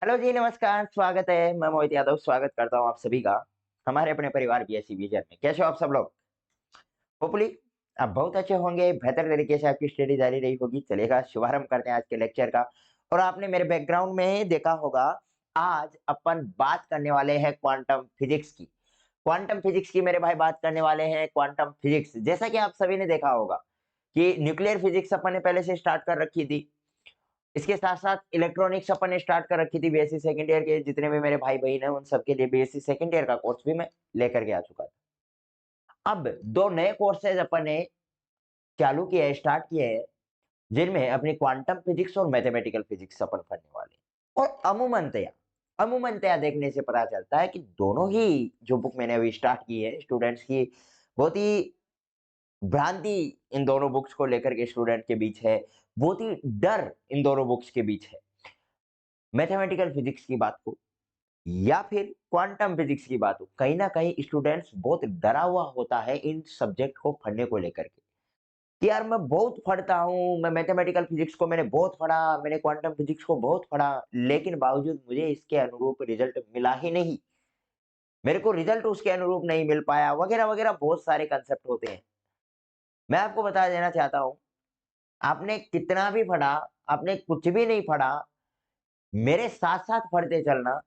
Hello जी, नमस्कार, स्वागत है। मैं मोहित यादव स्वागत करता हूँ आप सभी का, हमारे अपने परिवार बीएससी विजन में। कैसे हो आप सब लोग? होपफुली आप बहुत अच्छे होंगे, बेहतर तरीके से आपकी स्टडी जारी रही होगी। चलिएगा शुभारंभ करते हैं आज के लेक्चर का। और आपने मेरे बैकग्राउंड में देखा होगा, आज अपन बात करने वाले हैं क्वांटम फिजिक्स की। क्वांटम फिजिक्स की मेरे भाई बात करने वाले हैं क्वांटम फिजिक्स। जैसा कि आप सभी ने देखा होगा कि न्यूक्लियर फिजिक्स अपन ने पहले से स्टार्ट कर रखी थी। इसके साथ-साथ इलेक्ट्रॉनिक्स अपन ने स्टार्ट कर रखी थी बीएससी सेकंड ईयर के जितने भी मेरे भाई-बहन हैं, उन सबके लिए बीएससी सेकंड ईयर का कोर्स भी मैं लेकर के आ चुका था। अब 2 नए कोर्सेज़ अपन ने चालू किए हैं, स्टार्ट किए हैं, जिनमें अपनी क्वांटम फिजिक्स और मैथमेटिकल फिजिक्स अपन पढ़ने वाले हैं। और अमूमनतया देखने से पता चलता है कि दोनों ही जो बुक मैंने अभी स्टार्ट की है, स्टूडेंट्स की बहुत ही भ्रांति इन दोनों बुक्स को लेकर के स्टूडेंट के बीच है, बहुत ही डर इन दोनों बुक्स के बीच है। मैथमेटिकल फिजिक्स की बात को या फिर क्वांटम फिजिक्स की बात हो, कहीं न कहीं स्टूडेंट्स बहुत डरा हुआ होता है इन सब्जेक्ट को पढ़ने को लेकर के, कि यार मैं बहुत पढ़ता हूँ, मैं मैथमेटिकल फिजिक्स को मैंने बहुत पढ़ा, मैंने क्वांटम फिजिक्स को बहुत पढ़ा, लेकिन बावजूद मुझे इसके अनुरूप रिजल्ट मिला ही नहीं। मेरे को रिजल्ट उसके अनुरूप नहीं मिल पाया, वगैरह-वगैरह बहुत सारे कांसेप्ट होते हैं। मैं आपको बता देना चाहता हूँ, आपने कितना भी पढ़ा, आपने कुछ भी नहीं पढ़ा, मेरे साथ-साथ पढ़ते चलना,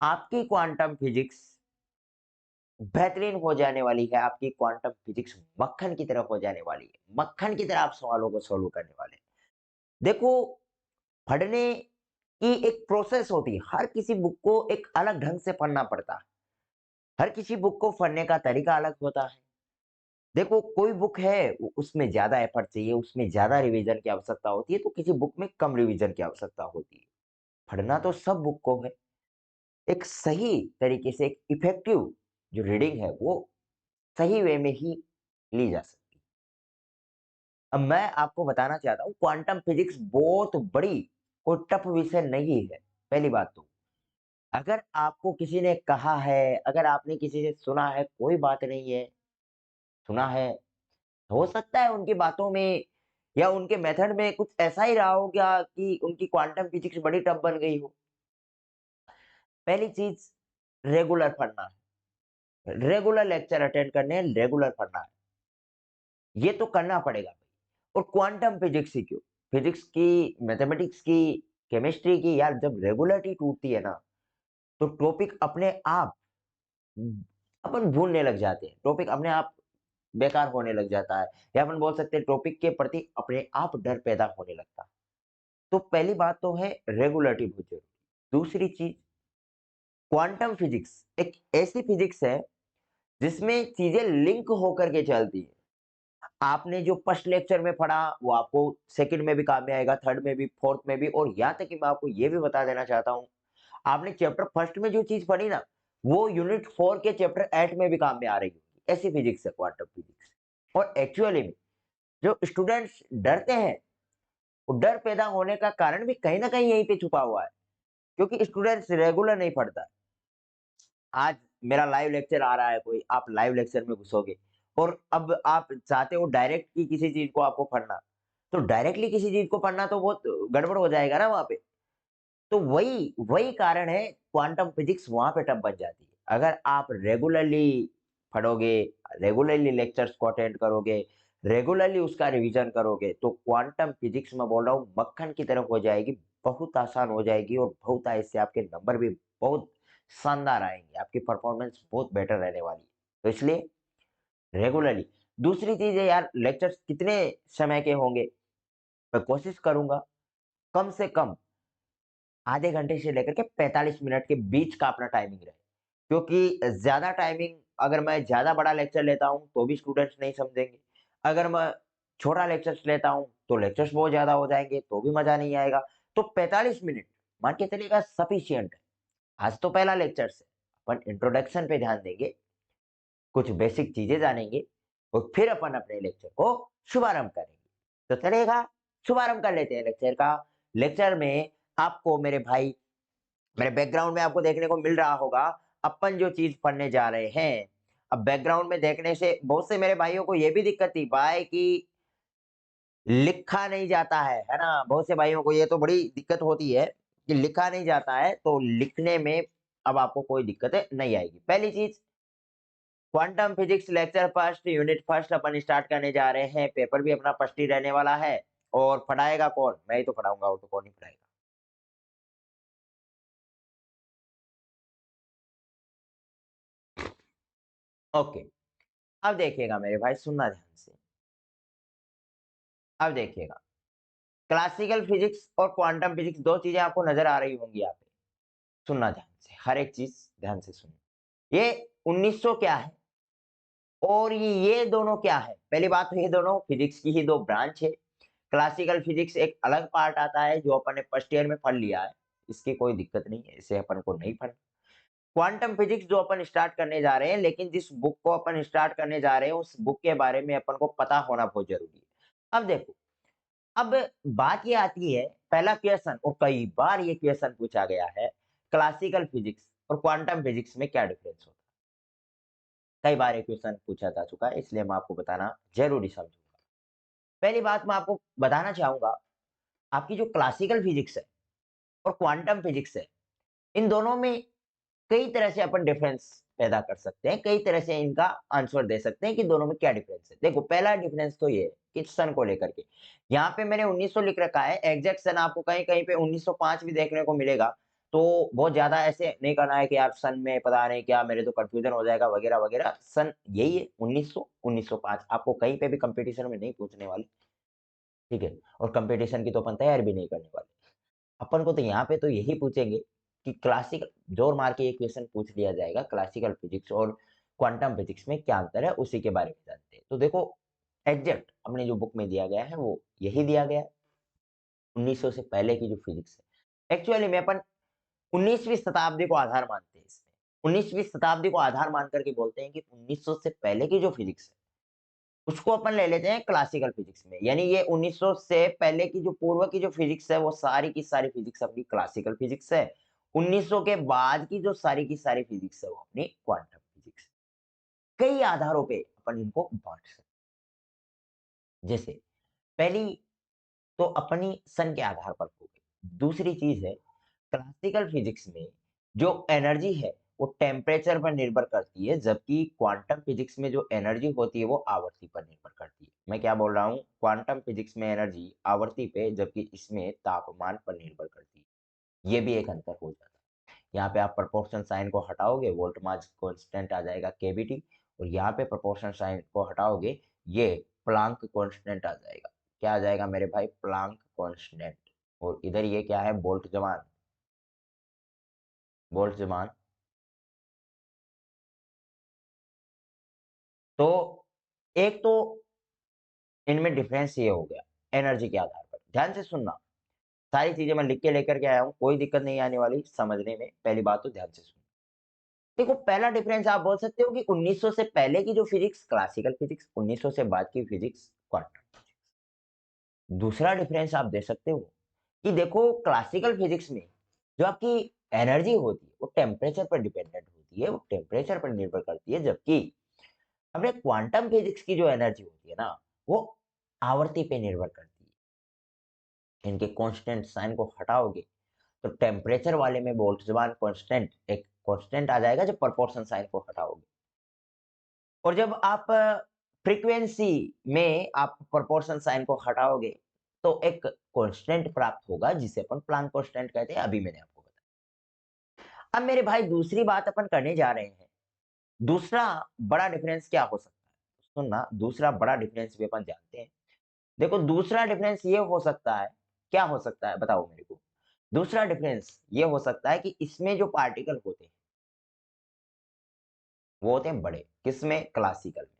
आपकी क्वांटम फिजिक्स बेहतरीन हो जाने वाली है, आपकी क्वांटम फिजिक्स मक्खन की तरह हो जाने वाली है। मक्खन की तरह आप सवालों को सॉल्व करने वाले हैं। देखो, पढ़ने की एक प्रोसेस होती है। हर किसी बुक को एक अलग ढंग से पढ़ना पड़ता है। हर किसी बुक को पढ़ने का तरीका अलग होता है। देखो, कोई बुक है उसमें ज़्यादा एफर्ट चाहिए, उसमें ज़्यादा रिवीजन की आवश्यकता होती है, तो किसी बुक में कम रिवीजन की आवश्यकता होती है। पढ़ना तो सब बुक को है। एक सही तरीके से एक इफेक्टिव जो रीडिंग है, वो सही वे में ही ली जा सकती है। अब मैं आपको बताना चाहता हूँ क्वांटम फिजिक्स बहुत बड़ी कोई टफ विषय नहीं है, पहली बात तो। अगर आपको किसी ने कहा है, अगर आपने किसी से सुना है, कोई बात नहीं है, सुना है, हो सकता है उनकी बातों में या उनके मेथड में कुछ ऐसा ही रहा हो क्या कि उनकी क्वांटम फिजिक्स बड़ी टफ बन गई हो। पहली चीज़ रेगुलर पढ़ना है, रेगुलर लेक्चर अटेंड करने हैं, रेगुलर पढ़ना है। ये तो करना पड़ेगा भाई। और क्वांटम फिजिक्स ही क्यों? फिजिक्स की, मैथमेटिक्स की, केमिस्ट्री की यार जब रेगुलरिटी टूटती है ना, तो टॉपिक अपने आप अपन भूलने लग जाते हैं। टॉपिक अपने आप बेकार होने लग जाता है या अपन बोल सकते हैं टॉपिक के प्रति अपने आप डर पैदा होने लगता है। तो पहली बात तो है रेगुलरिटी बहुत ज़रूरी। दूसरी चीज़ क्वांटम फिजिक्स एक ऐसी फिजिक्स है जिसमें चीज़ें लिंक होकर के चलती हैं। आपने जो फर्स्ट लेक्चर में पढ़ा वो आपको सेकंड में भी काम में आएगा, थर्ड में भी, फोर्थ में भी और यहाँ तक कि मैं आपको ये भी बता देना चाहता हूँ, आपने चैप्टर फर्स्ट में जो चीज़ पढ़ी ना, वो यूनिट 4 के चैप्टर 8 में भी काम में आ रही होगी। ऐसी फिजिक्स है क्वांटम फिजिक्स। और एक्चुअली में जो स्टूडेंट्स डरते हैं, वो डर पैदा होने का कारण भी कहीं न कहीं यहीं पे छुपा हुआ है, क्योंकि स्टूडेंट्स रेगुलर नहीं पढ़ता। आज मेरा लाइव लेक्चर आ रहा है कोई, आप लाइव लेक्चर में घुसोगे और अब आप चाहते हो डायरेक्ट कि किसी चीज़ को आपको पढ़ना, तो डायरेक्टली किसी चीज़ को पढ़ना तो बहुत गड़बड़ हो जाएगा ना वहाँ पे। तो वही वही कारण है क्वांटम फिजिक्स वहाँ पे टफ बन जाती है। अगर आप रेगुलरली पढ़ोगे, रेगुलरली लेक्चर्स को अटेंड करोगे, रेगुलरली उसका रिवीजन करोगे, तो क्वांटम फिजिक्स मैं बोल रहा हूँ मक्खन की तरह हो जाएगी, बहुत आसान हो जाएगी और बहुत इससे आपके नंबर भी बहुत शानदार आएँगे, आपकी परफॉर्मेंस बहुत बेटर रहने वाली है। तो इसलिए रेगुलरली दूसरी चीज़ है यार लेक्चर्स कितने समय के होंगे? मैं कोशिश करूँगा कम से कम आधे घंटे से लेकर के 45 मिनट के बीच का अपना टाइमिंग रहे। क्योंकि ज़्यादा टाइमिंग अगर मैं ज़्यादा बड़ा लेक्चर लेता हूँ, तो भी स्टूडेंट्स नहीं समझेंगे। अगर मैं छोटा लेक्चर्स लेता हूँ, तो लेक्चर्स बहुत ज़्यादा हो जाएँगे, तो भी मज़ा नहीं आएगा। तो 45 मिनट मान के चलिएगा सफिशिएंट है। आज तो पहला लेक्चर्स है, अपन इंट्रोडक्शन पे ध्यान देंगे, कुछ बेसिक चीज़ें जानेंगे और फिर अपन अपने लेक्चर को शुभारंभ करेंगे। तो चलिएगा शुभारंभ कर लेते हैं लेक्चर का। लेक्चर में आपको मेरे भाई मेरे बैकग्राउंड में आपको देखने को मिल रहा होगा, अपन जो चीज़ पढ़ने जा रहे हैं। अब बैकग्राउंड में देखने से बहुत से मेरे भाइयों को ये भी दिक्कत थी भाई कि लिखा नहीं जाता है ना? बहुत से भाइयों को ये तो बड़ी दिक्कत होती है। कि लिखा नहीं जाता है, तो लिखने में अब आपको कोई दिक्कतें नहीं आएगी। पहली चीज़, quantum physics lecture first, unit first अपन स्टार्ट करने जा रहे हैं। पेपर भी अपना फर्स्ट ही रहने वाला है और पढ़ाएगा कौन? मैं ही तो पढ़ाऊँगा, और तो कौन ही पढ़ाएगा। ओके, अब देखिएगा मेरे भाई, सुनना ध्यान से। अब देखिएगा, क्लासिकल फिजिक्स और क्वांटम फिजिक्स 2 चीज़ें आपको नज़र आ रही होंगी यहाँ पे। सुनना ध्यान से, हर एक चीज़ ध्यान से सुनिए। ये 1900 क्या है और ये दोनों क्या है? पहली बात तो ये दोनों फिजिक्स की ही 2 ब्रांच है। क्लासिकल फिजिक्स एक अलग पार्ट आता है जो अपन ने फर्स्ट ईयर में पढ़ लिया है। इसकी कोई दिक्कत नहीं है, इसे अपन को नहीं पढ़ना। क्वांटम फिजिक्स जो अपन स्टार्ट करने जा रहे हैं, लेकिन जिस बुक को अपन स्टार्ट करने जा रहे हैं, उस बुक के बारे में अपन को पता होना बहुत ज़रूरी है। अब देखो, अब बात ये आती है, पहला क्वेश्चन, और कई बार ये क्वेश्चन पूछा गया है, क्लासिकल फिजिक्स और क्वांटम फिजिक्स में क्या डिफरेंस होता है? कई बार ये क्वेश्चन पूछा जा चुका है, इसलिए मैं आपको बताना ज़रूरी समझूँगा। पहली बात मैं आपको बताना चाहूँगा, आपकी जो क्लासिकल फिजिक्स है और क्वांटम फिजिक्स है, इन दोनों में कई तरह से अपन डिफरेंस पैदा कर सकते हैं, कई तरह से इनका आंसर दे सकते हैं कि दोनों में क्या डिफरेंस है। देखो, पहला डिफरेंस तो ये है कि सन को लेकर के। यहाँ पे मैंने 1900 लिख रखा है, एग्जैक्ट सन आपको कहीं-कहीं पे 1905 भी देखने को मिलेगा। तो बहुत ज़्यादा ऐसे नहीं करना है कि यार सन में पता नहीं क्या, मेरे तो कन्फ्यूजन हो जाएगा वगैरह-वगैरह। सन यही है, 1900, 1905, आपको कहीं पे भी कॉम्पिटिशन में नहीं पूछने वाले, ठीक है? और कॉम्पिटिशन की तो अपन तैयारी भी नहीं करने वाले। अपन को तो यहाँ पे तो यही पूछेंगे कि क्लासिकल, जोर मार के ये क्वेश्चन पूछ लिया जाएगा, क्लासिकल फिजिक्स और क्वांटम फिजिक्स में क्या अंतर है, उसी के बारे में जानते हैं। तो देखो, एग्जैक्ट अपने जो बुक में दिया गया है वो यही दिया गया है, 1900 से पहले की जो फिजिक्स है। एक्चुअली में अपन 19वीं शताब्दी को आधार मानते हैं इसमें। 19वीं शताब्दी को आधार मान करके बोलते हैं कि 1900 से पहले की जो फिजिक्स है, उसको अपन ले लेते हैं क्लासिकल फिजिक्स में। यानी ये 1900 से पहले की जो पूर्व की जो फिजिक्स है, वो सारी की सारी फिजिक्स अपनी क्लासिकल फिजिक्स है। 1900 के बाद की जो सारी की सारी फिजिक्स है, वो अपनी क्वांटम फिजिक्स है। कई आधारों पे अपन इनको बाँट सकते हैं। जैसे पहली तो अपनी सन के आधार पर हो गई। दूसरी चीज़ है, क्लासिकल फिजिक्स में जो एनर्जी है, वो टेम्परेचर पर निर्भर करती है, जबकि क्वांटम फिजिक्स में जो एनर्जी होती है, वो आवर्ती पर निर्भर करती है। मैं क्या बोल रहा हूँ? क्वांटम फिजिक्स में एनर्जी आवर्ती पे, जबकि इसमें तापमान पर निर्भर करती है। ये भी एक अंतर हो जाता है। यहाँ पे आप प्रोपोर्शन साइन को हटाओगे, वोल्ट मास कांस्टेंट आ जाएगा केवीटी, और यहाँ पे प्रोपोर्शन साइन को हटाओगे, ये प्लांक कांस्टेंट आ जाएगा। क्या आ जाएगा मेरे भाई? Planck constant. और इधर ये क्या है? बोल्ट्जमान। बोल्ट्जमान। तो एक तो इनमें डिफरेंस ये हो गया एनर्जी के आधार पर। ध्यान से सुनना, सारी चीजें मैं लिख के लेकर के आया हूँ, कोई दिक्कत नहीं आने वाली समझने में। पहली बात तो ध्यान से सुनो। देखो, पहला डिफरेंस आप बोल सकते हो कि 1900 से पहले की जो फिजिक्स क्लासिकल फिजिक्स, 1900 से बाद की फिजिक्स क्वांटम। दूसरा डिफरेंस आप दे सकते हो कि देखो, क्लासिकल फिजिक्स में जो आपकी एनर्जी होती है, वो टेम्परेचर पर डिपेंडेंट होती है, वो टेम्परेचर पर निर्भर करती है, जबकि अपने क्वांटम फिजिक्स की जो एनर्जी होती है ना, वो आवर्ती पे निर्भर करती है। इनके कांस्टेंट साइन को हटाओगे, तो टेम्परेचर वाले में बोल्ट्जमान कांस्टेंट एक कांस्टेंट आ जाएगा जब प्रोपोर्शन साइन को हटाओगे। और जब आप फ्रीक्वेंसी में आप प्रोपोर्शन साइन को हटाओगे, तो एक कांस्टेंट प्राप्त होगा जिसे अपन प्लांक कांस्टेंट कहते हैं। अभी मैंने आपको बताया। अब मेरे भाई, दूसरी बात अपन करने जा रहे हैं। दूसरा बड़ा डिफरेंस क्या हो सकता है? सुनना, दूसरा बड़ा डिफरेंस भी अपन जानते हैं। देखो, दूसरा डिफरेंस ये हो सकता है, क्या हो सकता है बताओ मेरे को? दूसरा डिफरेंस ये हो सकता है कि इसमें जो पार्टिकल होते हैं, वो होते हैं बड़े। किसमें? क्लासिकल में।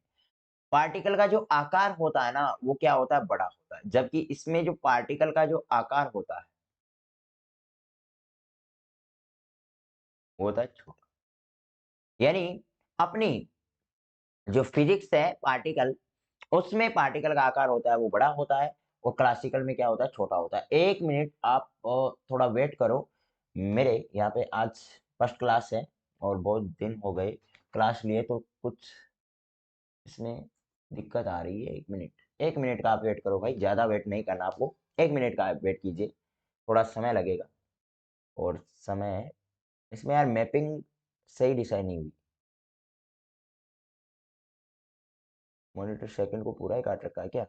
पार्टिकल का जो आकार होता है ना, वो क्या होता है? बड़ा होता है। जबकि इसमें जो पार्टिकल का जो आकार होता है, वो होता है छोटा। यानी अपनी जो फिजिक्स है पार्टिकल, उसमें पार्टिकल का आकार होता है वो बड़ा होता है, और क्लासिकल में क्या होता है? छोटा होता है। 1 मिनट आप थोड़ा वेट करो। मेरे यहाँ पे आज फर्स्ट क्लास है और बहुत दिन हो गए क्लास लिए, तो कुछ इसमें दिक्कत आ रही है। 1 मिनट, 1 मिनट का आप वेट करो भाई, ज़्यादा वेट नहीं करना आपको। 1 मिनट का आप वेट कीजिए, थोड़ा समय लगेगा। और समय, इसमें यार मैपिंग सही डिसाइड नहीं हुई। मॉनिटर सेकंड को पूरा ही काट रखा है क्या?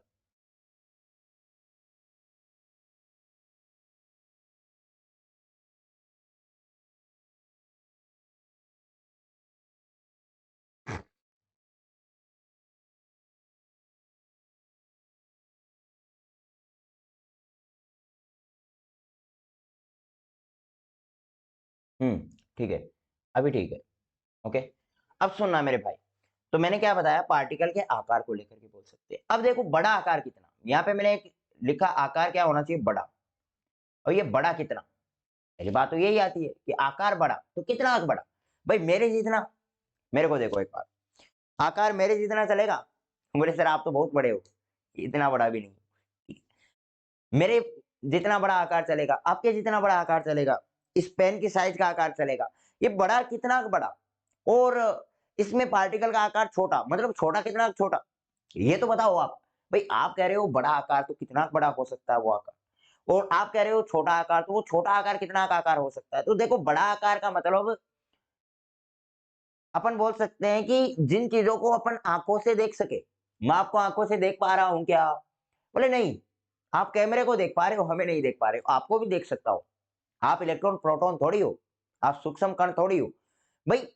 ठीक है, अभी ठीक है। ओके, अब सुनना मेरे भाई। तो मैंने क्या बताया, पार्टिकल के आकार को लेकर के बोल सकते हैं। अब देखो बड़ा आकार कितना, यहाँ पे मैंने एक लिखा आकार क्या होना चाहिए, बड़ा। और ये बड़ा कितना, मेरी बात तो यही आती है कि आकार बड़ा तो कितना बड़ा। भाई मेरे जितना, मेरे को देखो एक बार, आकार मेरे जितना चलेगा? बोले सर आप तो बहुत बड़े हो, इतना बड़ा भी नहीं। मेरे जितना बड़ा आकार चलेगा, आपके जितना बड़ा आकार चलेगा, इस पेन की साइज का आकार चलेगा। ये बड़ा कितना बड़ा, और इसमें पार्टिकल का आकार छोटा, मतलब छोटा कितना छोटा, ये तो बताओ आप। भाई आप कह रहे हो बड़ा आकार, तो कितना बड़ा हो सकता है वो आकार, और आप कह रहे हो छोटा आकार, तो वो छोटा आकार कितना का आकार हो सकता है। तो देखो बड़ा आकार का मतलब अपन बोल सकते हैं कि जिन चीजों को अपन आंखों से देख सके। मैं आपको आंखों से देख पा रहा हूं क्या? बोले नहीं। आप कैमरे को देख पा रहे हो, हमें नहीं देख पा रहे हो, आपको भी देख सकता हो। आप इलेक्ट्रॉन प्रोटॉन थोड़ी हो, आप सूक्ष्म कण थोड़ी हो। भाई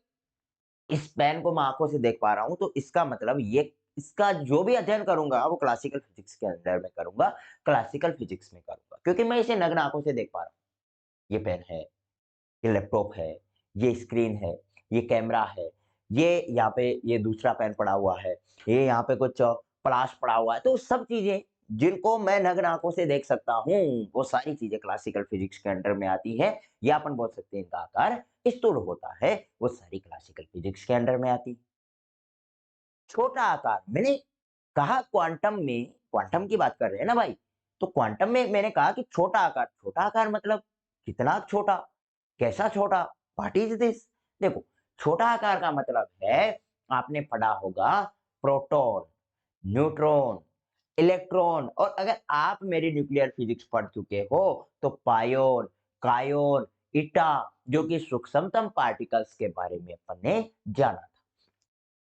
इस पेन को मैं आंखों से देख पा रहा हूं, तो इसका मतलब ये, इसका जो भी अध्ययन करूंगा वो क्लासिकल फिजिक्स के अंदर में करूंगा, क्लासिकल फिजिक्स में करूंगा, क्योंकि मैं इसे नग्न आंखों से देख पा रहा हूँ। ये पेन है, ये लैपटॉप है, ये स्क्रीन है, ये कैमरा है, ये यहाँ पे ये दूसरा पेन पड़ा हुआ है, ये यहाँ पे कुछ प्लास पड़ा हुआ है। तो सब चीजें जिनको मैं नग्न आंखों से देख सकता हूँ, वो सारी चीजें क्लासिकल फिजिक्स के अंडर में आती है, या अपन बोल सकते हैं इनका आकार स्थूल होता है, वो सारी क्लासिकल फिजिक्स के अंडर में आती है। छोटा आकार, मैंने कहा क्वांटम में, क्वांटम की बात कर रहे हैं ना भाई, तो क्वांटम में मैंने कहा कि छोटा आकार, छोटा आकार मतलब कितना छोटा, कैसा छोटा, व्हाट इज दिस। देखो छोटा आकार का मतलब है, आपने पढ़ा होगा प्रोटॉन, न्यूट्रॉन, इलेक्ट्रॉन, और अगर आप मेरी न्यूक्लियर फिजिक्स पढ़ चुके हो तो पायोन, कायोन, ईटा, जो कि सूक्ष्मतम पार्टिकल्स के बारे में अपन ने जाना।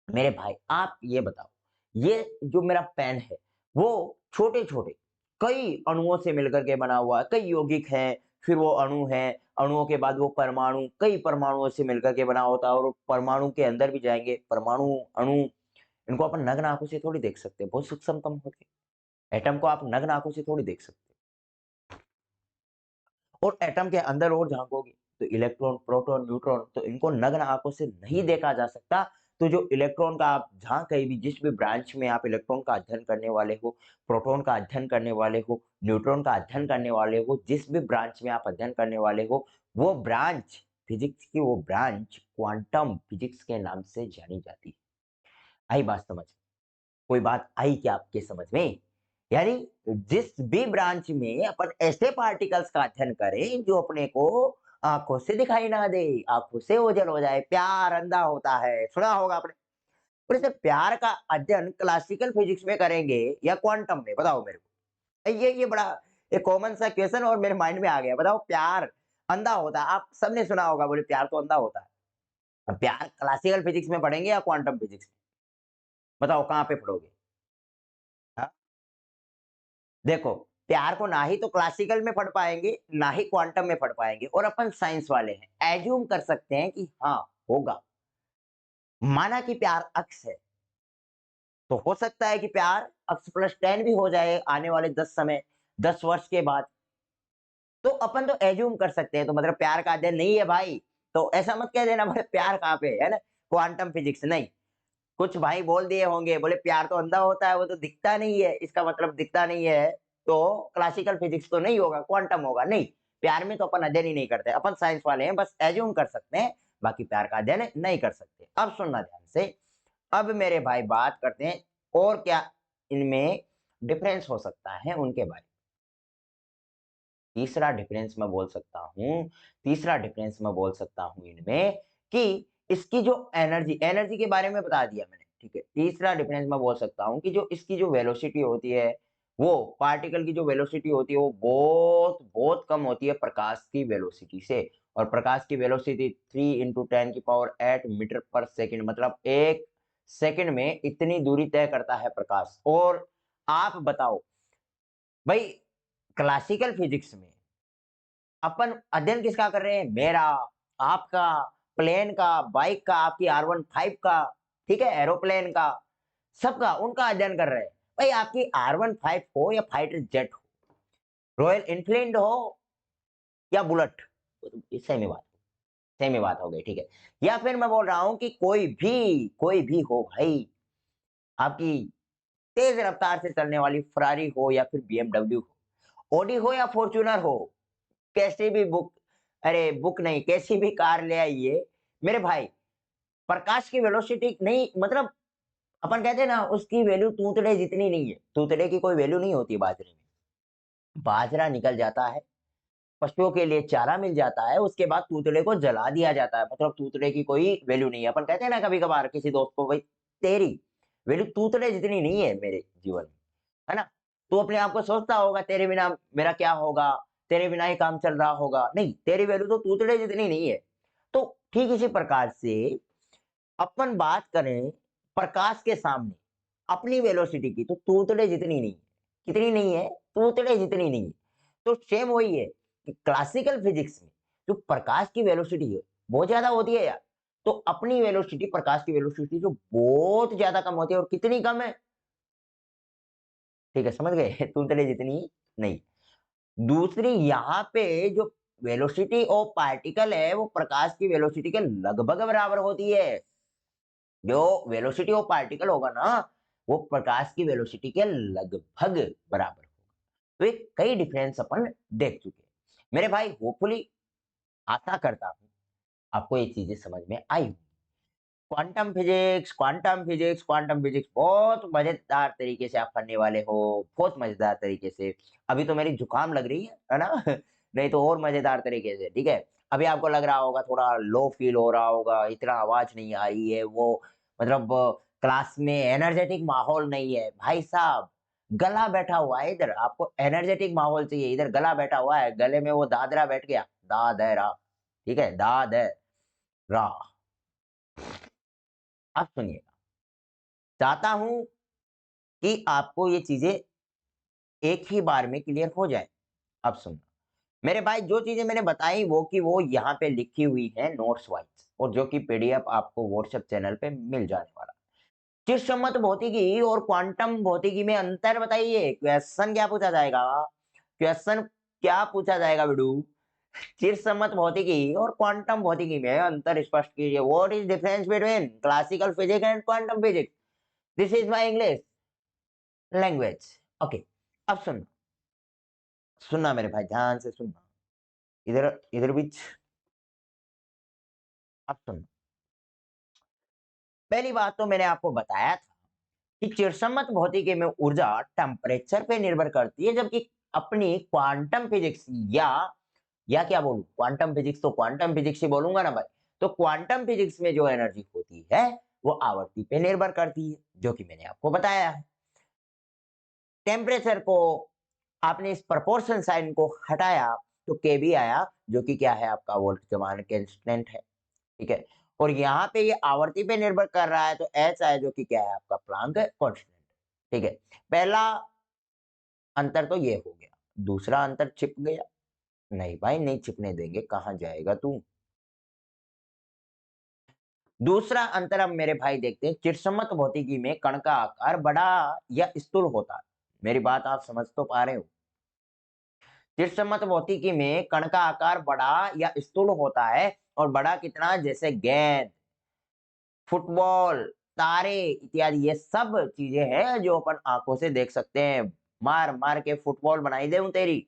मेरे भाई आप ये बताओ, ये जो मेरा पेन है वो छोटे-छोटे कई अणुओं से मिलकर के बना हुआ है, कई यौगिक हैं, फिर वो अणु हैं, अणुओं के बाद वो परमाणु, कई परमाणुओं से मिलकर के बना होता है, और परमाणु के अंदर भी जाएँगे, परमाणु, अणु, इनको अपन नग्न आँखों से थोड़ी देख सकते हैं, बहुत सूक्ष्मतम होते हैं। एटम को आप नग्न आँखों से थोड़ी देख सकते हैं। और एटम के अंदर और झाँकोगे तो इलेक्ट्रॉन, प्रोटॉन, न्यूट्रॉन, तो इनको नग्न आँखों से नहीं देखा जा सकता। तो जो इलेक्ट्रॉन का आप जहाँ कहीं भी जिस भी ब्रांच में आप इलेक्ट्रॉन का अध्ययन करने वाले हो, प्रोटॉन का अध्ययन करने वाले हो, न्यूट्रॉन का अध्ययन करने वाले हो, जिस भी ब्रांच में आप अध्ययन करने वाले हो, वो ब्रांच फिजिक्स की, वो ब्रांच क्वांटम फिजिक्स के नाम से जानी जाती है। आई बात समझ? कोई बात आई क्या आपके समझ में? यानी जिस भी ब्रांच में अपन ऐसे पार्टिकल्स का अध्ययन करें जो अपने को आंखों से दिखाई ना दे, आंखों से ओझल हो जाए, प्यार अंधा होता है, सुना होगा आपने। और इसे प्यार का अध्ययन क्लासिकल फिजिक्स में करेंगे या क्वांटम में, बताओ मेरे को। ये बड़ा एक कॉमन सा क्वेश्चन और मेरे माइंड में आ गया। बताओ प्यार अंधा होता है, आप सबने सुना होगा, बोले प्यार तो अंधा होता है। अब प्यार क्लासिकल फिजिक्स में पढ़ेंगे या क्वांटम फिजिक्स में? बताओ कहाँ पे पढ़ोगे? हाँ? देखो, प्यार को ना ही तो क्लासिकल में पढ़ पाएँगे, ना ही क्वांटम में पढ़ पाएँगे, और अपन साइंस वाले हैं। एज़्यूम कर सकते हैं कि हाँ, होगा। माना कि प्यार अक्स है, तो हो सकता है कि प्यार अक्स प्लस 10 भी हो जाए आने वाले 10 वर्ष के बाद। तो अपन तो एज़्यूम कर सकते हैं, तो मतलब प्यार का अध्ययन नहीं है भाई। तो ऐसा मत कह देना बोले प्यार कहाँ पे है ना? क्वांटम फिजिक्स नहीं। कुछ भाई बोल दिए होंगे, बोले प्यार तो अंधा होता है, वो तो दिखता नहीं है, इसका मतलब दिखता नहीं है, तो क्लासिकल फिजिक्स तो नहीं होगा, क्वांटम होगा। नहीं, प्यार में तो अपन अध्ययन ही नहीं करते, अपन साइंस वाले हैं, बस एज्यूम कर सकते हैं, बाकी प्यार का अध्ययन नहीं कर सकते। अब सुनना ध्यान से, अब मेरे भाई बात करते हैं और क्या इनमें डिफरेंस हो सकता है उनके बारे में। तीसरा डिफरेंस मैं बोल सकता हूँ, तीसरा डिफरेंस मैं बोल सकता हूँ इनमें कि इसकी जो एनर्जी, एनर्जी के बारे में बता दिया मैंने, ठीक है। तीसरा डिफरेंस मैं बोल सकता हूँ कि जो इसकी जो वेलोसिटी होती है, वो पार्टिकल की जो वेलोसिटी होती है वो बहुत बहुत कम होती है प्रकाश की वेलोसिटी से। और प्रकाश की वेलोसिटी 3 × 10⁸ मीटर पर सेकंड, मतलब 1 सेकंड में इतनी दूरी तय करता है प्रकाश। और आप बताओ भाई, क्लासिकल फिजिक्स में अपन अध्ययन किसका कर रहे हैं? मेरा, आपका, प्लेन का, बाइक का, आपकी R15 का, ठीक है, एरोप्लेन का, सबका, उनका अध्ययन कर रहे हैं। भाई आपकी R15 हो या फाइटर जेट हो, रॉयल इनफील्ड हो या बुलेट, सेम ही बात हो गई, ठीक है। या फिर मैं बोल रहा हूं कि कोई भी हो भाई, आपकी तेज रफ्तार से चलने वाली फरारी हो या फिर BMW हो, ऑडी हो या फॉर्च्यूनर हो, कैसी भी बुक, अरे बुक नहीं, कैसी भी कार ले आइए मेरे भाई, प्रकाश की वेलोसिटी नहीं, मतलब अपन कहते हैं ना, उसकी वैल्यू तूतड़े जितनी नहीं है। तूतड़े की कोई वैल्यू नहीं होती बाजरे में। बाजरा निकल जाता है, पशुओं के लिए चारा मिल जाता है, उसके बाद तूतड़े को जला दिया जाता है, मतलब तूतड़े की कोई वैल्यू नहीं है। अपन कहते हैं ना कभी कभार किसी दोस्त को, भाई तेरी वैल्यू तूतड़े जितनी नहीं है मेरे जीवन में, है ना? तू अपने आप को सोचता होगा तेरे बिना मेरा क्या होगा, तेरे बिना ही काम चल रहा होगा, नहीं, तेरी वैल्यू तो तूतड़े जितनी नहीं है। तो ठीक इसी प्रकार से अपन बात करें प्रकाश के सामने अपनी वेलोसिटी की, तो तूतड़े जितनी नहीं है। कितनी नहीं है? तूतड़े जितनी नहीं है। तो सेम वही है कि क्लासिकल फिजिक्स में जो प्रकाश की वेलोसिटी है बहुत ज्यादा होती है यार। तो अपनी वेलोसिटी, प्रकाश की वेलोसिटी जो बहुत ज्यादा कम होती है, और कितनी कम है, ठीक है, समझ गए? तूतड़े जितनी नहीं। दूसरी यहाँ पे जो वेलोसिटी ऑफ पार्टिकल है वो प्रकाश की वेलोसिटी के लगभग बराबर होती है। जो वेलोसिटी ऑफ पार्टिकल होगा ना, वो प्रकाश की वेलोसिटी के लगभग बराबर होगा। तो ये कई डिफरेंस अपन देख चुके हैं मेरे भाई। होपफुली, आशा करता हूं आपको ये चीजें समझ में आई होंगी। क्वांटम फिजिक्स बहुत मजेदार तरीके से आप पढ़ने वाले हो, बहुत मजेदार तरीके से। अभी तो मेरी जुकाम लग रही है ना? नहीं तो और मजेदार तरीके से, ठीक है। अभी आपको लग रहा होगा, थोड़ा लो फील हो रहा होगा, इतना आवाज नहीं आ रही है, वो मतलब क्लास में एनर्जेटिक माहौल नहीं है भाई साहब। गला बैठा हुआ है इधर, आपको एनर्जेटिक माहौल चाहिए, इधर गला बैठा हुआ है, गले में वो दादरा बैठ गया, दादरा, ठीक है, दादरा। अब सुनिएगा, चाहता हूं कि आपको ये चीजें एक ही बार में क्लियर हो जाए। अब सुनना मेरे भाई, जो चीजें मैंने बताई वो की वो यहाँ पे लिखी हुई है नोट्स वाइज, और जो कि पीडीएफ आपको व्हाट्सएप चैनल पे मिल जाने वाला। चिरसम्मत भौतिकी और क्वांटम भौतिकी में अंतर बताइए। क्वेश्चन क्या पूछा जाएगा? क्वेश्चन क्या पूछा जाएगा बेडू? चिरसम्मत भौतिकी और क्वांटम भौतिकी में अंतर स्पष्ट कीजिए। What is difference between classical physics and quantum physics? This is my English language. Okay, अब सुनना, सुनना मेरे भाई, ध्यान से सुनना, इधर इधर बीच। अब सुनना, पहली बात तो मैंने आपको बताया था कि चिरसम्मत भौतिकी में ऊर्जा टेम्परेचर पे निर्भर करती है, जबकि अपनी क्वांटम फिजिक्स या क्या बोलूं, क्वांटम फिजिक्स तो क्वांटम फिजिक्स ही बोलूंगा ना भाई। तो क्वांटम फिजिक्स में जो एनर्जी होती है वो आवर्ती पे निर्भर करती है, जो कि मैंने आपको बताया है। टेम्परेचर को आपने इस प्रोपोर्शन साइन को हटाया तो के भी आया, जो कि क्या है आपका बोल्ट्जमान कांस्टेंट है, ठीक है। और यहाँ पे ये आवर्ती पे निर्भर कर रहा है तो एच आया, जो कि क्या है आपका प्लांक कांस्टेंट, ठीक है। पहला अंतर तो ये हो गया, दूसरा अंतर छिप गया। नहीं भाई, नहीं छिपने देंगे, कहां जाएगा तू? दूसरा अंतर अब मेरे भाई देखते हैं, चिरसम्मत भौतिकी में कण का आकार बड़ा या स्थूल होता है। मेरी बात आप समझ तो पा रहे हो? चिरसम्मत भौतिकी में कण का आकार बड़ा या स्थूल होता है, और बड़ा कितना? जैसे गेंद, फुटबॉल, तारे इत्यादि, ये सब चीजें हैं जो अपन आंखों से देख सकते हैं। मार मार के फुटबॉल बनाई दे तेरी,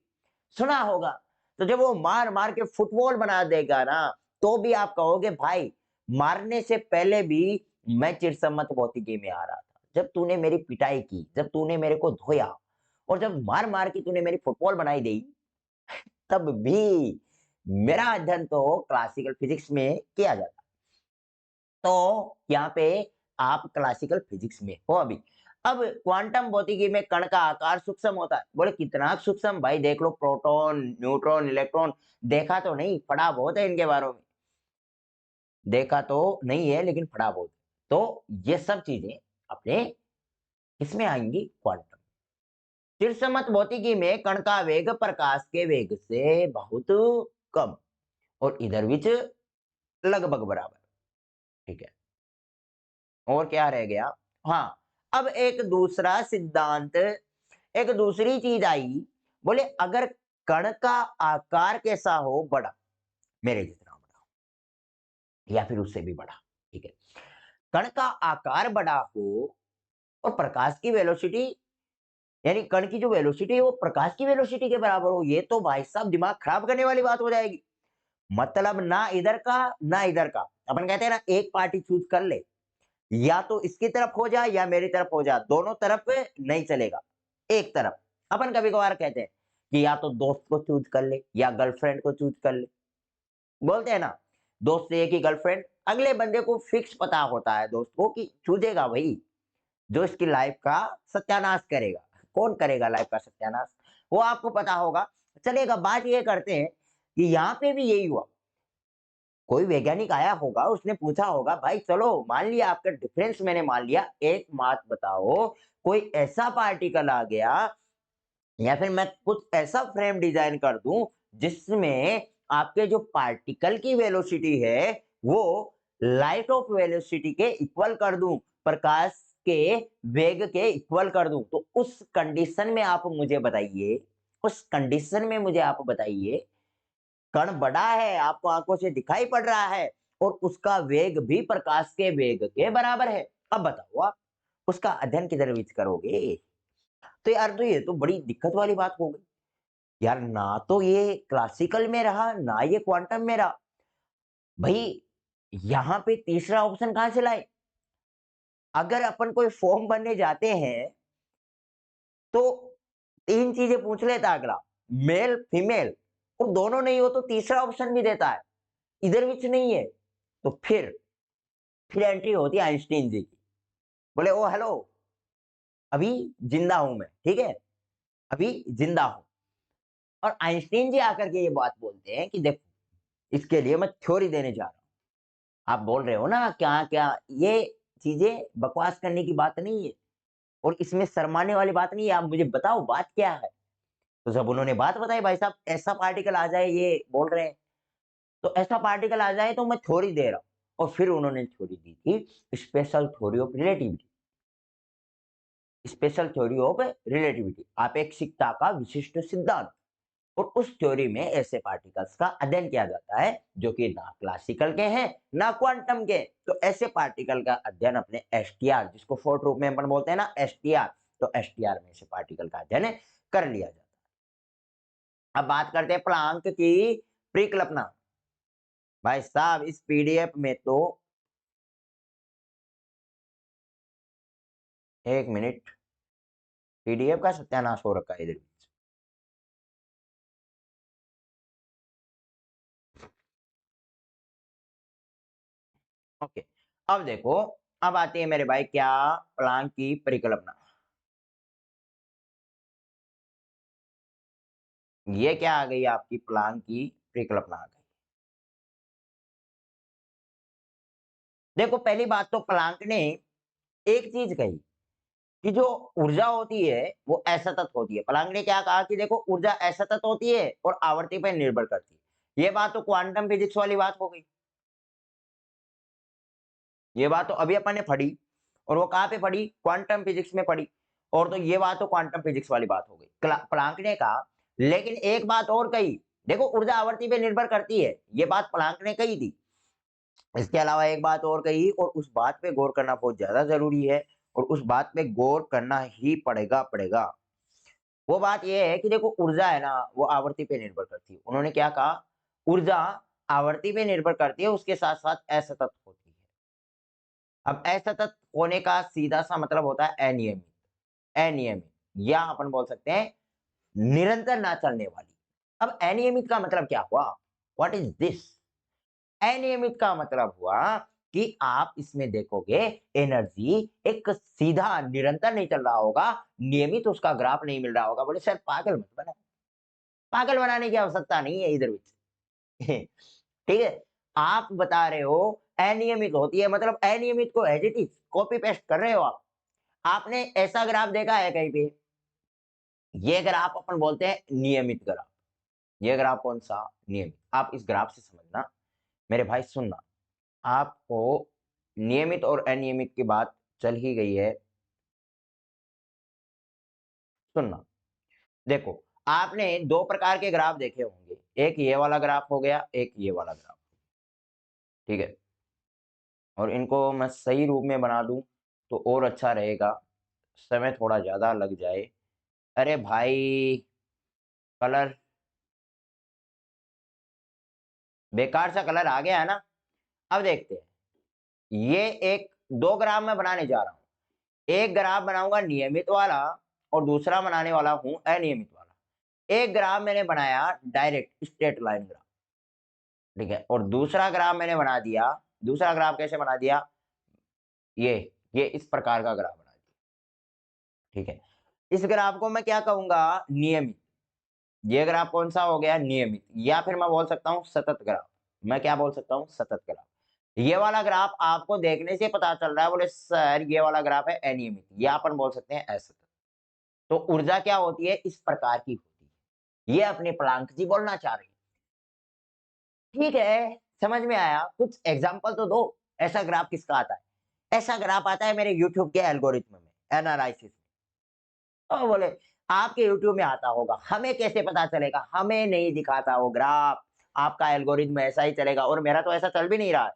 सुना होगा। तो जब वो मार मार के फुटबॉल बना देगा ना, तो भी आप कहोगे भाई, मारने से पहले भी मैं चिरसम्मत भौतिकी में आ रहा था। जब तूने मेरी पिटाई की, जब तूने मेरे को धोया, और जब मार मार के तूने मेरी फुटबॉल बनाई दी, तब भी मेरा अध्ययन तो क्लासिकल फिजिक्स में किया जाता। तो यहाँ पे आप क्लासिकल फिजिक्स में हो अभी। अब क्वांटम भौतिकी में कण का आकार सूक्ष्म होता है। बोले कितना सूक्ष्म? भाई देख लो, प्रोटॉन, न्यूट्रॉन, इलेक्ट्रॉन, देखा तो नहीं, पढ़ा बहुत है इनके बारे में। देखा तो नहीं है लेकिन पढ़ा बहुत। तो ये सब चीजें अपने किसमें आएंगी? क्वांटम। तिरसमत भौतिकी में कण का वेग प्रकाश के वेग से बहुत कम और इधर बीच लगभग बराबर। ठीक है, और क्या रह गया? हाँ, अब एक दूसरा सिद्धांत, एक दूसरी चीज आई। बोले अगर कण का आकार कैसा हो? बड़ा, मेरे जितना बड़ा या फिर उससे भी बड़ा। ठीक है, कण का आकार बड़ा हो और प्रकाश की वेलोसिटी, यानी कण की जो वेलोसिटी है वो प्रकाश की वेलोसिटी के बराबर हो, ये तो भाई साहब दिमाग खराब करने वाली बात हो जाएगी। मतलब ना इधर का ना इधर का। अपन कहते हैं ना, एक पार्टी चूज कर ले, या तो इसकी तरफ हो जा या मेरी तरफ हो जा, दोनों तरफ नहीं चलेगा, एक तरफ। अपन कभी कभार कहते हैं कि या तो दोस्त को चूज कर ले या गर्लफ्रेंड को चूज कर ले। बोलते हैं ना, दोस्त से एक ही गर्लफ्रेंड, अगले बंदे को फिक्स पता होता है दोस्त को कि चूजेगा वही जो इसकी लाइफ का सत्यानाश करेगा। कौन करेगा लाइफ का सत्यानाश? वो आपको पता होगा। चलेगा, बात ये करते हैं कि यहाँ पे भी यही हुआ। कोई वैज्ञानिक आया होगा, उसने पूछा होगा, भाई चलो मान लिया आपका डिफरेंस मैंने मान लिया, एक बात बताओ, कोई ऐसा पार्टिकल आ गया या फिर मैं कुछ ऐसा फ्रेम डिजाइन कर दूं जिसमें आपके जो पार्टिकल की वेलोसिटी है वो लाइट ऑफ वेलोसिटी के इक्वल कर दूं, प्रकाश के वेग के इक्वल कर दूं, तो उस कंडीशन में आप मुझे बताइए, उस कंडीशन में मुझे आप बताइए, कण बड़ा है, आपको आंखों से दिखाई पड़ रहा है और उसका वेग भी प्रकाश के वेग के बराबर है। अब बताओ आप उसका अध्ययन किधर विच करोगे? तो यार, तो ये तो बड़ी दिक्कत वाली बात हो गई यार। ना तो ये क्लासिकल में रहा, ना ये क्वांटम में रहा। भाई यहाँ पे तीसरा ऑप्शन कहां से लाए? अगर अपन कोई फॉर्म भरने जाते हैं तो तीन चीजें पूछ लेता अगला, मेल फीमेल, और दोनों नहीं हो तो तीसरा ऑप्शन भी देता है, इधर विच नहीं है। तो फिर एंट्री होती है आइंस्टीन जी की। बोले ओ हेलो, अभी जिंदा हूं मैं, ठीक है, अभी जिंदा हूं। और आइंस्टीन जी आकर के ये बात बोलते हैं कि देखो, इसके लिए मैं थ्योरी देने जा रहा हूं। आप बोल रहे हो ना क्या क्या, ये चीजें बकवास करने की बात नहीं है और इसमें शर्माने वाली बात नहीं है, आप मुझे बताओ बात क्या है। तो जब उन्होंने बात बताई, भाई साहब ऐसा पार्टिकल आ जाए, ये बोल रहे हैं, तो ऐसा पार्टिकल आ जाए तो मैं थ्योरी दे रहा हूं। और फिर उन्होंने थ्योरी दी थी special theory of relativity. Special theory of relativity, आपेक्षिकता का विशिष्ट सिद्धांत। और उस थ्योरी में ऐसे पार्टिकल्स का अध्ययन किया जाता है जो कि ना क्लासिकल के हैं ना क्वांटम के। तो ऐसे पार्टिकल का अध्ययन अपने एसटीआर, जिसको शॉर्ट रूप में अपन बोलते हैं ना एसटीआर, तो एसटीआर में से पार्टिकल का अध्ययन कर लिया जाता है। अब बात करते हैं प्लांक की परिकल्पना। भाई साहब इस पीडीएफ में तो, एक मिनट, पीडीएफ का सत्यानाश हो रखा है इधर। ओके, अब देखो, अब आती है मेरे भाई क्या, प्लांक की परिकल्पना। ये क्या आ गई आपकी? प्लांक की परिकल्पना आ गई। देखो पहली बात तो प्लांक ने एक चीज कही कि जो ऊर्जा होती है वो असतत होती है। प्लांक ने क्या कहा कि देखो ऊर्जा असतत होती है और आवर्ती पर निर्भर करती है। ये बात तो क्वांटम फिजिक्स वाली बात हो गई। ये बात तो अभी अपन ने पढ़ी, और वो कहाँ पे पढ़ी? क्वांटम फिजिक्स में पढ़ी। और तो ये बात तो क्वांटम फिजिक्स वाली बात हो गई। प्लांक ने कहा, लेकिन एक बात और कही, देखो ऊर्जा आवर्ती पे निर्भर करती है, ये बात प्लांक ने कही थी। इसके अलावा एक बात और कही, और उस बात पे गौर करना बहुत ज्यादा जरूरी है, और उस बात पे गौर करना ही पड़ेगा। वो बात ये है कि देखो ऊर्जा है ना, वो आवर्ती पे निर्भर करती है। उन्होंने क्या कहा? ऊर्जा आवर्ती पे निर्भर करती है, उसके साथ साथ असतत होती है। अब असतत होने का सीधा सा मतलब होता है अनियमित। अनियमित, या अपन बोल सकते हैं निरंतर ना चलने वाली। अब अनियमित का मतलब क्या हुआ? What is this? अनियमित का मतलब हुआ कि आप इसमें देखोगे एनर्जी एक सीधा निरंतर नहीं चल रहा होगा, नियमित उसका ग्राफ नहीं मिल रहा होगा। बोले सर पागल मत बना, पागल बनाने की आवश्यकता नहीं है इधर बीच। ठीक है? आप बता रहे हो अनियमित होती है, मतलब अनियमित को as it is copy paste कर रहे हो आप। आपने ऐसा ग्राफ देखा है कहीं पे? ये ग्राफ अपन बोलते हैं नियमित ग्राफ। ये ग्राफ कौन-सा? नियमित। आप इस ग्राफ से समझना, मेरे भाई सुनना, आपको नियमित और अनियमित की बात चल ही गई है, सुनना। देखो, आपने 2 प्रकार के ग्राफ देखे होंगे, एक ये वाला ग्राफ हो गया, एक ये वाला ग्राफ, ठीक है? और इनको मैं सही रूप में बना दूँ, तो और अच्छा रहेगा, समय थोड़ा ज़्यादा लग जाए। अरे भाई! कलर बेकार सा कलर आ गया है ना? अब देखते हैं। ये एक 2 ग्राफ मैं बनाने जा रहा हूँ। एक ग्राफ बनाऊँगा नियमित वाला और दूसरा बनाने वाला हूँ अनियमित वाला। एक ग्राफ मैंने बनाया डायरेक्ट स्ट्रेट लाइन ग्राफ, ठीक है? और दूसरा ग्राफ मैंने बना दिया, दूसरा ग्राफ कैसे बना दिया? ये, ये इस प्रकार का ग्राफ बना दिया, ठीक है? इस ग्राफ को मैं क्या कहूँगा? नियमित। ये ग्राफ कौन-सा हो गया? नियमित, या फिर मैं बोल सकता हूँ सतत ग्राफ। मैं क्या बोल सकता हूँ? सतत ग्राफ। ये वाला ग्राफ आपको देखने से पता चल रहा है, बोले सर ये वाला ग्राफ है अनियमित, या अपन बोल सकते हैं असतत। तो ऊर्जा क्या होती है? इस प्रकार की होती है। ये अपने प्लांक जी बोलना चाह रहे हैं। ठीक है, समझ में आया। कुछ एग्जाम्पल तो दो, ऐसा ग्राफ किसका आता है? ऐसा ग्राफ आता है मेरे यूट्यूब के एल्गोरिथम में, एनालिसिस में। तो बोले आपके यूट्यूब में आता होगा, हमें कैसे पता चलेगा? हमें नहीं दिखाता वो ग्राफ, आपका एल्गोरिथम ऐसा ही चलेगा, और मेरा तो ऐसा चल भी नहीं रहा है।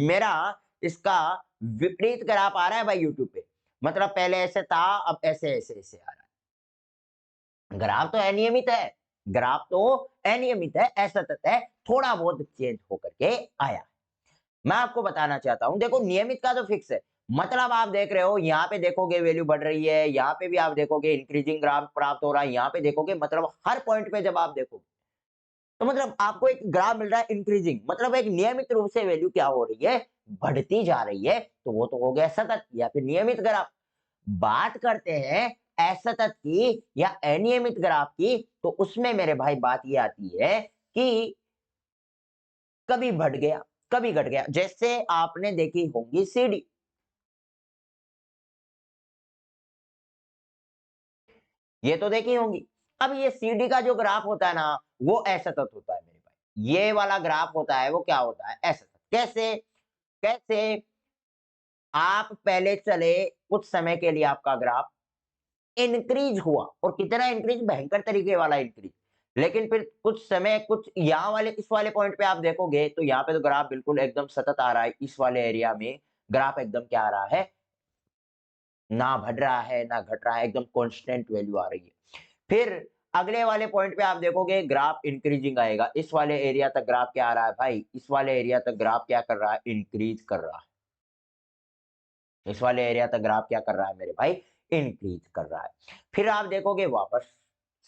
मेरा इसका विपरीत ग्राफ आ रहा है भाई यूट्यूब पे। मतलब पहले ऐसे था, अब ऐसे आ रहा है। ग्राफ तो अनियमित है, ग्राफ तो अनियमित है, असतत है, थोड़ा बहुत चेंज होकर के आया। मैं आपको बताना चाहता हूँ, देखो नियमित का तो फिक्स है। मतलब आप देख रहे हो, यहाँ पे देखोगे वैल्यू बढ़ रही है, यहाँ पे भी आप देखोगे इंक्रीजिंग ग्राफ प्राप्त हो रहा है, यहाँ पे देखोगे, मतलब हर पॉइंट पे जब आप देखोगे, तो मतलब आपको एक ग्राफ मिल रहा है इंक्रीजिंग, मतलब एक नियमित रूप से वैल्यू क्या हो रही है? बढ़ती जा रही है, तो वो तो हो गया सतत या फिर नियमित ग्राफ। बात करते हैं असतत की या अनियमित ग्राफ की, तो उसमें मेरे भाई बात ये आती है कि कभी बढ़ गया, कभी घट गया। जैसे आपने देखी होंगी सीढ़ी, ये तो देखी होंगी। अब ये सीढ़ी का जो ग्राफ होता है ना, वो असतत होता है मेरे भाई। ये वाला ग्राफ होता है, वो क्या होता है? असतत। कैसे? कैसे? आप पहले चले, कुछ समय के लिए आपका ग्राफ इंक्रीज हुआ, और कितना इंक्रीज? भयंकर तरीके वाला इंक्रीज। लेकिन फिर कुछ समय, कुछ यहाँ वाले इस वाले पॉइंट पे आप देखोगे, तो यहाँ पे तो ग्राफ बिल्कुल एकदम सतत आ रहा है। इस वाले एरिया में ग्राफ एकदम क्या आ रहा है? ना बढ़ रहा है, ना घट रहा है, एकदम कांस्टेंट वैल्यू आ रही है। फिर अगले वाले पॉइंट पे आप देखोगे ग्राफ इंक्रीजिंग आएगा। इस वाले एरिया तक ग्राफ क्या आ रहा है भाई? इस वाले एरिया तक ग्राफ क्या कर रहा है? इंक्रीज कर रहा है। इस वाले एरिया तक ग्राफ क्या कर रहा है मेरे भाई? इंक्रीज कर रहा है। फिर आप देखोगे वापस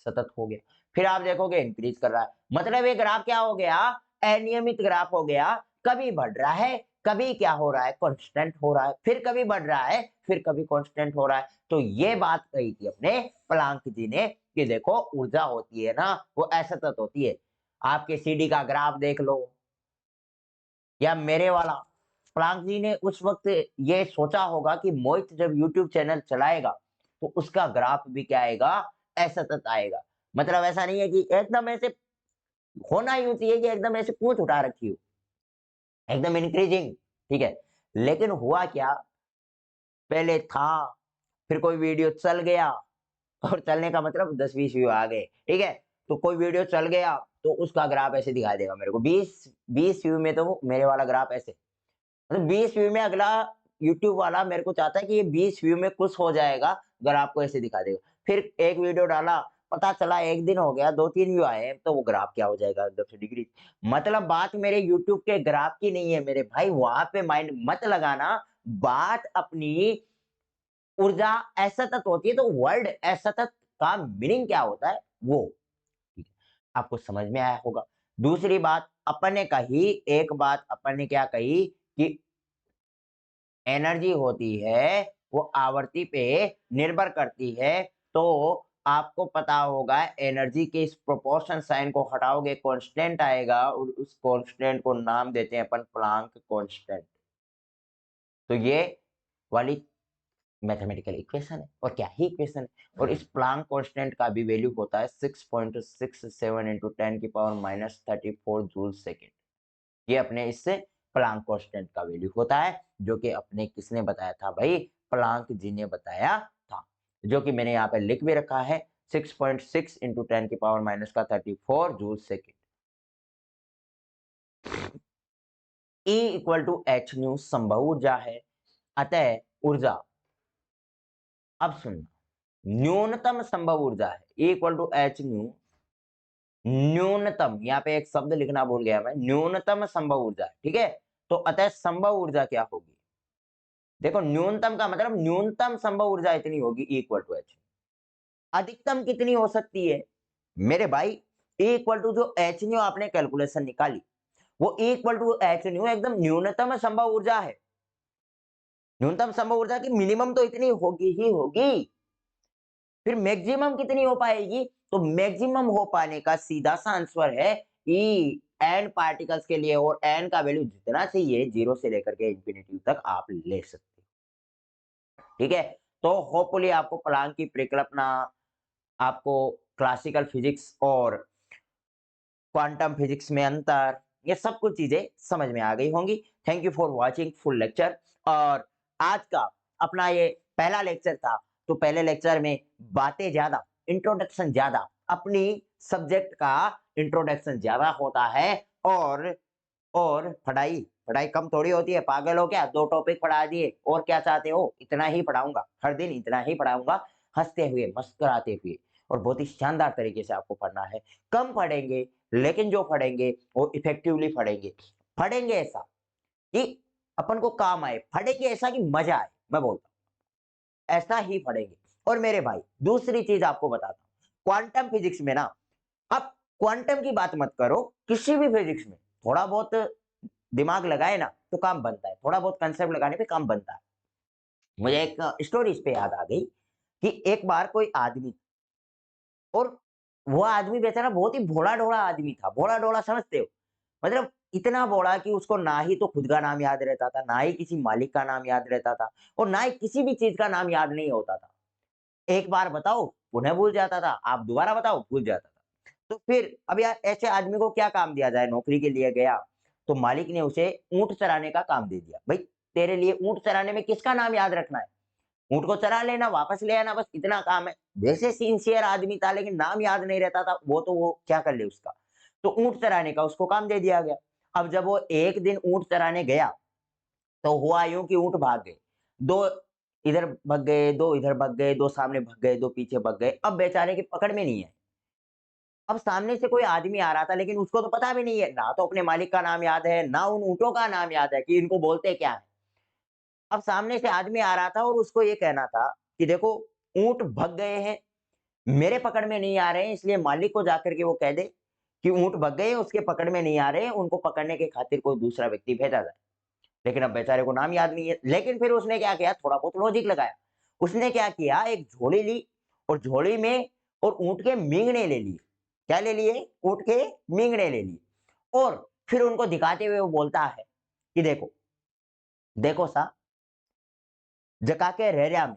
सतत हो गया। फिर आप देखोगे इंक्रीज कर रहा है। मतलब ये ग्राफ क्या हो गया? अनियमित ग्राफ हो गया। कभी बढ़ रहा है, कभी क्या हो रहा है? कांस्टेंट हो रहा है। फिर कभी बढ़ रहा है, फिर कभी कांस्टेंट हो रहा है। तो ये बात कही थी अपने प्लांक जी ने कि देखो ऊर्जा होती है ना, वो असतत होती है। आपके सीडी का ग्राफ देख लो, या मेरे वाला। प्लांक जी ने उस वक़्त ये सोचा होगा कि मोहित जब यूट्यूब चैनल चलाएगा, तो उसका ग्राफ भी क्या आएगा? असतत आएगा। मतलब ऐसा नहीं है कि एकदम ऐसे, होना यूँ चाहिए कि एकदम ऐसे पूँछ उठा रखी हो, एकदम इंक्रीजिंग, ठीक है? लेकिन हुआ क्या? पहले था, फिर कोई वीडियो चल गया, और चलने का मतलब 10-20 व्यू आ गए, ठीक है? तो कोई वीडियो चल गया, तो उसका ग्राफ ऐसे दिखाई देगा मेरे को, 20 व्यू में तो वो मेरे वाला ग्राफ ऐसे। मतलब 20 व्यू में अगला यूट्यूब वाला मेरे को चाहता है कि ये 20 व्यू में खुश हो जाएगा, अगर आपको ऐसे दिखा देगा। फिर एक वीडियो डाला, पता चला 1 दिन हो गया, 2-3 व्यू आए, तो वो ग्राफ क्या हो जाएगा? एकदम से डिक्रीज़। मतलब बात मेरे यूट्यूब के ग्राफ की नहीं है मेरे भाई, वहाँ पे माइंड मत लगाना। बात अपनी ऊर्जा असतत होती है, तो वर्ड असतत का मीनिंग क्या होता है? वो, ठीक है, आपको समझ में आया होगा। दूसरी बात अपन ने कही, एक बात अपन ने क्या कही कि एनर्जी होती है वो आवर्ती पे निर्भर करती है। तो आपको पता होगा एनर्जी के इस प्रोपोर्शन साइन को हटाओगे कांस्टेंट आएगा और उस कांस्टेंट को नाम देते हैं अपन प्लांक कांस्टेंट। तो ये वाली मैथमेटिकल इक्वेशन है और क्या ही इक्वेशन है। और इस प्लांक कांस्टेंट का भी वैल्यू होता है 6.67 इंटू 10 की पावर -34 जूल सेकेंड। ये अपने इससे प्लांक कांस्टेंट का वैल्यू होता है जो कि अपने किसने बताया था भाई, प्लांक जी ने बताया था, जो कि मैंने यहाँ पे लिख भी रखा है 6.6 इंटू 10 की पावर माइनस का 34 joule second. E equal to h nu संभव ऊर्जा है, अतः ऊर्जा, अब सुनना, न्यूनतम संभव ऊर्जा है E equal to h nu, न्यूनतम, यहाँ पे एक शब्द लिखना भूल गया मैं, न्यूनतम संभव ऊर्जा है, ठीक है। तो अतः संभव ऊर्जा क्या होगी, देखो न्यूनतम का मतलब न्यूनतम संभव ऊर्जा इतनी होगी E इक्वल टू एच। अधिकतम कितनी हो सकती है मेरे भाई, E इक्वल टू जो एच न्यू आपने कैलकुलेशन निकाली वो E equal to h nu एकदम न्यूनतम संभव ऊर्जा है। न्यूनतम संभव ऊर्जा की मिनिमम तो इतनी होगी ही होगी, फिर मैक्सिमम कितनी हो पाएगी, तो मैक्सिमम हो पाने का सीधा सा आंसर है ई एन पार्टिकल्स के लिए, और एन का वैल्यू जितना चाहिए 0 से लेकर के इंफिनिटी तक आप ले सकते हो, ठीक है। तो होपफुली आपको प्लांक की परिकल्पना, आपको क्लासिकल फिजिक्स और क्वांटम फिजिक्स में अंतर, ये सब कुछ चीजें समझ में आ गई होंगी। Thank you for watching full lecture. और आज का अपना ये पहला लेक्चर था, तो पहले लेक्चर में बातें ज्यादा, इंट्रोडक्शन ज्यादा, अपनी सब्जेक्ट का इंट्रोडक्शन ज्यादा होता है, और पढ़ाई पढ़ाई कम थोड़ी होती है, पागल हो क्या, 2 टॉपिक पढ़ा दिए और क्या चाहते हो, इतना ही पढ़ाऊंगा, हर दिन इतना ही पढ़ाऊंगा, हंसते हुए मुस्कुराते हुए, और बहुत ही शानदार तरीके से आपको पढ़ना है। कम पढ़ेंगे लेकिन जो पढ़ेंगे वो इफेक्टिवली पढ़ेंगे, पढ़ेंगे ऐसा कि अपन को काम आए, पढ़ेंगे ऐसा कि मजा आए, मैं बोलता हूं ऐसा ही पढ़ेंगे। और मेरे भाई दूसरी चीज आपको बताता हूं, क्वांटम फिजिक्स में ना, अब क्वांटम की बात मत करो, किसी भी फिजिक्स में थोड़ा बहुत दिमाग लगाए ना तो काम बनता है, थोड़ा बहुत कंसेप्ट लगाने पे काम बनता है। मुझे एक स्टोरी इस पे याद आ गई कि एक बार कोई आदमी, और वो आदमी बेचारा बहुत ही भोला-ढोला आदमी था। भोला-ढोला समझते हो? मतलब इतना भोला कि उसको ना ही तो खुद का नाम याद रहता था, ना ही किसी मालिक का नाम याद रहता था, और ना ही किसी भी चीज़ का नाम याद नहीं होता था। एक बार बताओ, पुनः भूल जाता था, आप दोबारा बताओ, भूल जाता था। तो फिर अब यार ऐसे आदमी को क्या काम दिया जाए, नौकरी के लिए गया, तो मालिक ने उसे ऊँट चराने का काम दे दिया। भई तेरे लिए ऊँट चराने में किसका नाम याद रखना है? ऊँट को चरा लेना, वापस ले आना, बस इतना काम है। वैसे सिंसियर आदमी था लेकिन नाम याद नहीं रहता था, वो तो वो क्या कर ले उसका। तो ऊँट चराने का उसको काम दे दिया गया। अब जब वो एक दिन ऊँट चराने गया, तो हुआ यूँ कि ऊँट भाग गए। 2 इधर भग गए, 2 इधर भग गए, 2 सामने भग गए, 2 पीछे भग गए। अब बेचारे की पकड़ में नहीं है। अब सामने से कोई आदमी आ रहा था लेकिन उसको तो पता भी नहीं है, ना तो अपने मालिक का नाम याद है, ना उन ऊँटों का नाम याद है कि इनको बोलते क्या है। अब सामने से आदमी आ रहा था और उसको ये कहना था कि देखो ऊँट भग गए हैं, मेरे पकड़ में नहीं आ रहे हैं, इसलिए मालिक को जाकर के वो कह दे कि ऊँट भग गए हैं, उसके पकड़ में नहीं आ रहे हैं, उनको पकड़ने के खातिर कोई दूसरा व्यक्ति भेजा जाए। लेकिन अब बेचारे को नाम याद नहीं है। लेकिन फिर उसने क्या किया, थोड़ा बहुत लॉजिक लगाया। उसने क्या किया, एक झोली ली और झोली में और ऊँट के मिंगने ले लिए। क्या ले लिए? ऊँट के मिंगने ले लिए, और फिर उनको दिखाते हुए वो बोलता है कि देखो, देखो सा जका के रहरिया में,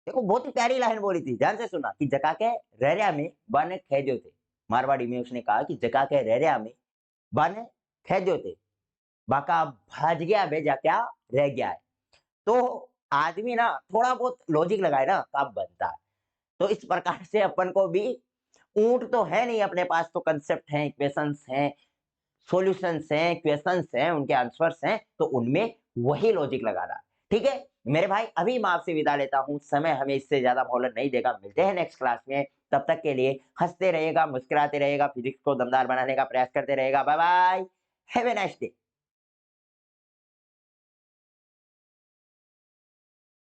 देखो बहुत ही प्यारी लाइन बोली थी, ध्यान से सुना कि जका के रहरिया में बन खेजो थे। मारवाड़ी में उसने कहा कि जका के रहरिया में बन खेजो थे, बाका भाज गया भेजा क्या रह गया है। तो आदमी ना थोड़ा बहुत लॉजिक लगाए ना तब बनता है। तो इस प्रकार से अपन को भी, ऊँट तो है नहीं अपने पास, तो कांसेप्ट हैं, इक्वेशंस हैं, सॉल्यूशंस हैं, क्वेश्चंस हैं, उनके आंसर्स हैं, तो उनमें वही लॉजिक लगाना है। ठीक है? मेरे भाई अभी मैं आपसे विदा लेता हूँ, समय हमें इससे ज़्यादा मोहलत नहीं देगा। मिलते हैं नेक्स्ट क्लास में, तब तक के लिए हँसते रहिएगा, मुस्कुराते रहिएगा, फिजिक्स को दमदार बनाने का प्रयास करते रहिएगा। Bye bye, have a nice day.